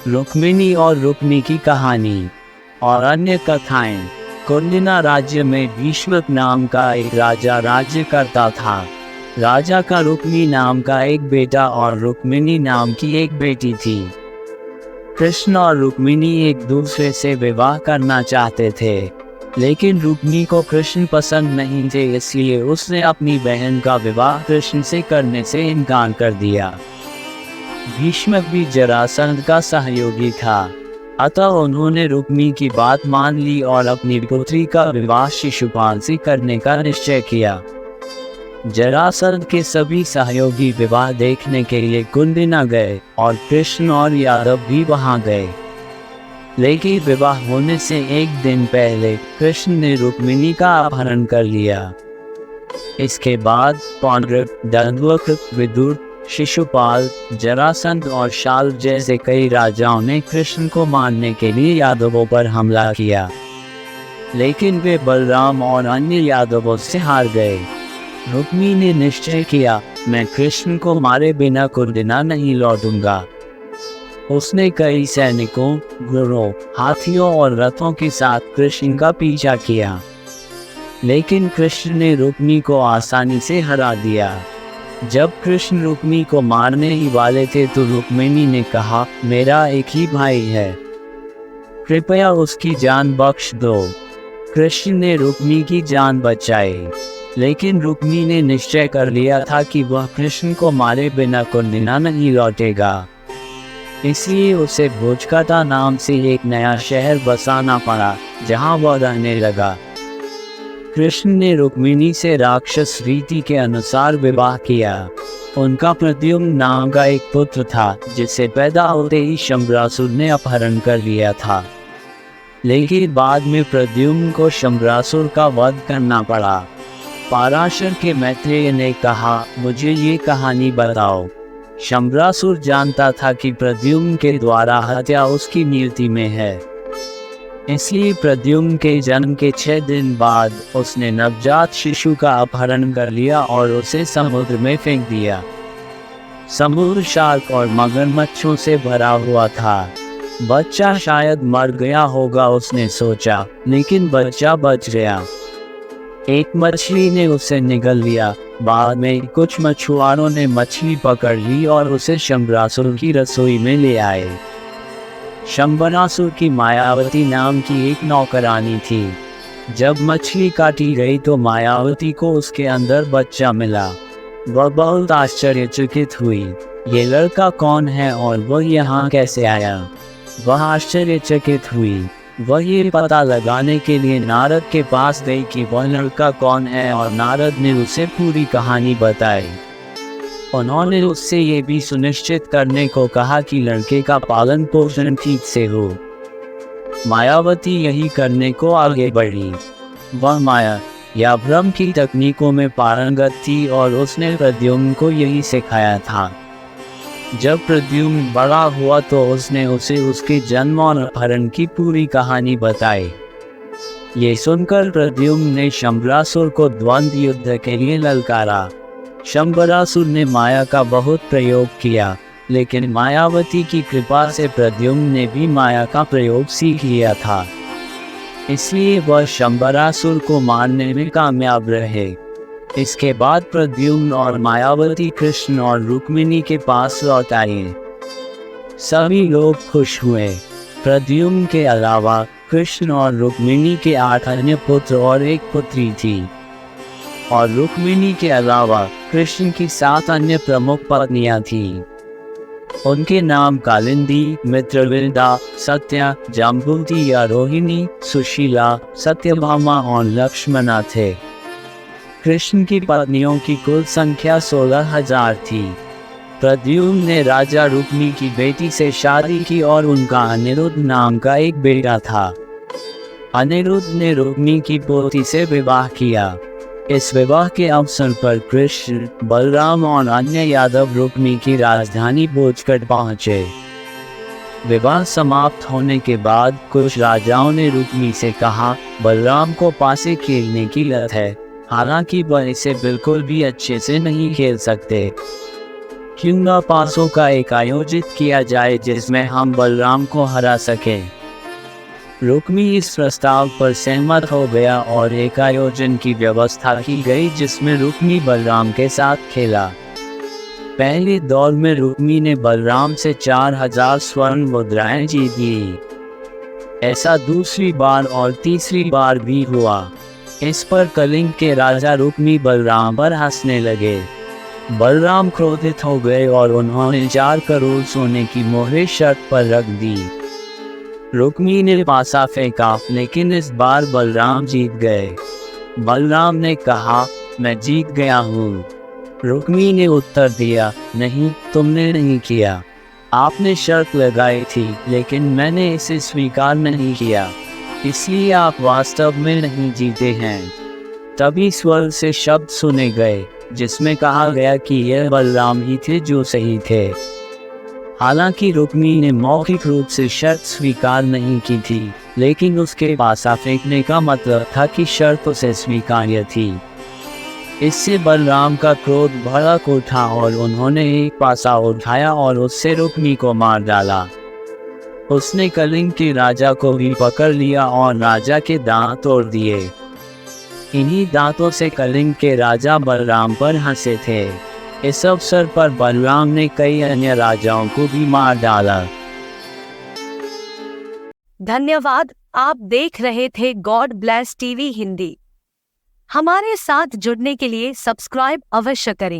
रुक्मिणी और रुक्मी की कहानी और अन्य कथाएं। कुंदिना राज्य में भीष्मक नाम का एक राजा राज्य करता था। राजा का रुक्मी नाम का एक बेटा और रुक्मिणी नाम की एक बेटी थी। कृष्ण और रुक्मिणी एक दूसरे से विवाह करना चाहते थे, लेकिन रुक्मी को कृष्ण पसंद नहीं थे, इसलिए उसने अपनी बहन का विवाह कृष्ण से करने से इनकार कर दिया। भीष्मक भी जरासंध का सहयोगी था, अतः उन्होंने रुक्मी की बात मान ली और अपनी पुत्री का विवाह शिशुपाल से करने का निश्चय किया। जरासंध के सभी सहयोगी विवाह देखने के लिए कुंदिना गए और कृष्ण और यादव भी वहां गए। लेकिन विवाह होने से एक दिन पहले कृष्ण ने रुक्मिणी का अपहरण कर लिया। इसके बाद पौंड्रक, दंडवक्र, विदुर, शिशुपाल, जरासंध और शाल जैसे कई राजाओं ने कृष्ण को मारने के लिए यादवों पर हमला किया, लेकिन वे बलराम और अन्य यादवों से हार गए। रुक्मी ने निश्चय किया, मैं कृष्ण को मारे बिना कुंदिना नहीं लौटूंगा। उसने कई सैनिकों, घोड़ों, हाथियों और रथों के साथ कृष्ण का पीछा किया, लेकिन कृष्ण ने रुक्मी को आसानी से हरा दिया। जब कृष्ण रुक्मी को मारने ही वाले थे तो रुक्मिणी ने कहा, मेरा एक ही भाई है, कृपया उसकी जान बख्श दो। कृष्ण ने रुक्मी की जान बचाई, लेकिन रुक्मी ने निश्चय कर लिया था कि वह कृष्ण को मारे बिना कुंदिना नहीं लौटेगा। इसलिए उसे भोजकथा नाम से एक नया शहर बसाना पड़ा, जहां वह रहने लगा। कृष्ण ने रुक्मिणी से राक्षस रीति के अनुसार विवाह किया। उनका प्रद्युम्न नाम का एक पुत्र था, जिसे पैदा होते ही शंबरासुर ने अपहरण कर लिया था। लेकिन बाद में प्रद्युम्न को शंबरासुर का वध करना पड़ा। पराशर के मैत्रेय ने कहा, मुझे ये कहानी बताओ। शंबरासुर जानता था कि प्रद्युम्न के द्वारा हत्या उसकी नियति में है, इसलिए प्रद्युम्न के जन्म के 6 दिन बाद उसने नवजात शिशु का अपहरण कर लिया और उसे समुद्र में फेंक दिया। समुद्र शार्क और मगरमच्छों से भरा हुआ था। बच्चा शायद मर गया होगा, उसने सोचा, लेकिन बच्चा बच गया। एक मछली ने उसे निगल लिया। बाद में कुछ मछुआरों ने मछली पकड़ ली और उसे शंबरासुर की रसोई में ले आए। शंबरासुर की मायावती नाम की एक नौकरानी थी। जब मछली काटी गई तो मायावती को उसके अंदर बच्चा मिला। वह बहुत आश्चर्यचकित हुई, ये लड़का कौन है और वह यहाँ कैसे आया? वह आश्चर्यचकित हुई। वह ये पता लगाने के लिए नारद के पास गई कि वह लड़का कौन है, और नारद ने उसे पूरी कहानी बताई। उन्होंने उससे ये भी सुनिश्चित करने को कहा कि लड़के का पालन पोषण ठीक से हो। मायावती यही करने को आगे बढ़ी। वह माया या भ्रम की तकनीकों में पारंगत थी और उसने प्रद्युम्न को यही सिखाया था। जब प्रद्युम्न बड़ा हुआ तो उसने उसे उसके जन्म और अपहरण की पूरी कहानी बताई। ये सुनकर प्रद्युम्न ने शंबरासुर को द्वंद्व युद्ध के लिए ललकारा। शंबरासुर ने माया का बहुत प्रयोग किया, लेकिन मायावती की कृपा से प्रद्युम्न ने भी माया का प्रयोग सीख लिया था। इसलिए वह शंबरासुर को मारने में कामयाब रहे। इसके बाद प्रद्युम्न और मायावती कृष्ण और रुक्मिणी के पास लौट आए। सभी लोग खुश हुए। प्रद्युम्न के अलावा कृष्ण और रुक्मिणी के 8 अन्य पुत्र और एक पुत्री थी, और रुक्मिणी के अलावा कृष्ण की 7 अन्य प्रमुख पत्नियां थीं। उनके नाम कालिंदी, मित्रविदा, सत्या, जाम्बुवती या रोहिणी, सुशीला, सत्यभामा और लक्ष्मणा थे। कृष्ण की पत्नियों की कुल संख्या 16,000 थी। प्रद्युम्न ने राजा रुक्मी की बेटी से शादी की और उनका अनिरुद्ध नाम का एक बेटा था। अनिरुद्ध ने रुक्मी की पोती से विवाह किया। इस विवाह के अवसर पर कृष्ण, बलराम और अन्य यादव रुक्मी की राजधानी भोजकट पहुंचे। विवाह समाप्त होने के बाद कुछ राजाओं ने रुक्मी से कहा, बलराम को पासे खेलने की लत है, हालांकि वह इसे बिल्कुल भी अच्छे से नहीं खेल सकते। क्यों न पासों का एक आयोजित किया जाए जिसमें हम बलराम को हरा सकें। रुक्मी इस प्रस्ताव पर सहमत हो गया और एक आयोजन की व्यवस्था की गई जिसमें रुक्मी बलराम के साथ खेला। पहले दौर में रुक्मी ने बलराम से 4000 स्वर्ण मुद्राएं जीत ली। ऐसा दूसरी बार और तीसरी बार भी हुआ। इस पर कलिंग के राजा रुक्मी बलराम पर हंसने लगे। बलराम क्रोधित हो गए और उन्होंने 4 करोड़ सोने की मोहर शर्त पर रख दी। रुक्मी ने पासा फेंका, लेकिन इस बार बलराम जीत गए। बलराम ने कहा, मैं जीत गया हूँ। रुक्मी ने उत्तर दिया, नहीं, तुमने नहीं किया। आपने शर्त लगाई थी, लेकिन मैंने इसे स्वीकार नहीं किया, इसलिए आप वास्तव में नहीं जीते हैं। तभी स्वर से शब्द सुने गए जिसमें कहा गया कि यह बलराम ही थे जो सही थे। हालांकि रुक्मी ने मौखिक रूप से शर्त स्वीकार नहीं की थी, लेकिन उसके पासा फेंकने का मतलब था कि शर्त उसे स्वीकार्य थी। इससे बलराम का क्रोध भड़क उठा और उन्होंने एक पासा उठाया और उससे रुक्मी को मार डाला। उसने कलिंग के राजा को भी पकड़ लिया और राजा के दांत तोड़ दिए। इन्हीं दांतों से कलिंग के राजा बलराम पर हंसे थे। इस अवसर पर बलराम ने कई अन्य राजाओं को भी मार डाला। धन्यवाद। आप देख रहे थे गॉड ब्लेस टीवी हिंदी। हमारे साथ जुड़ने के लिए सब्सक्राइब अवश्य करें।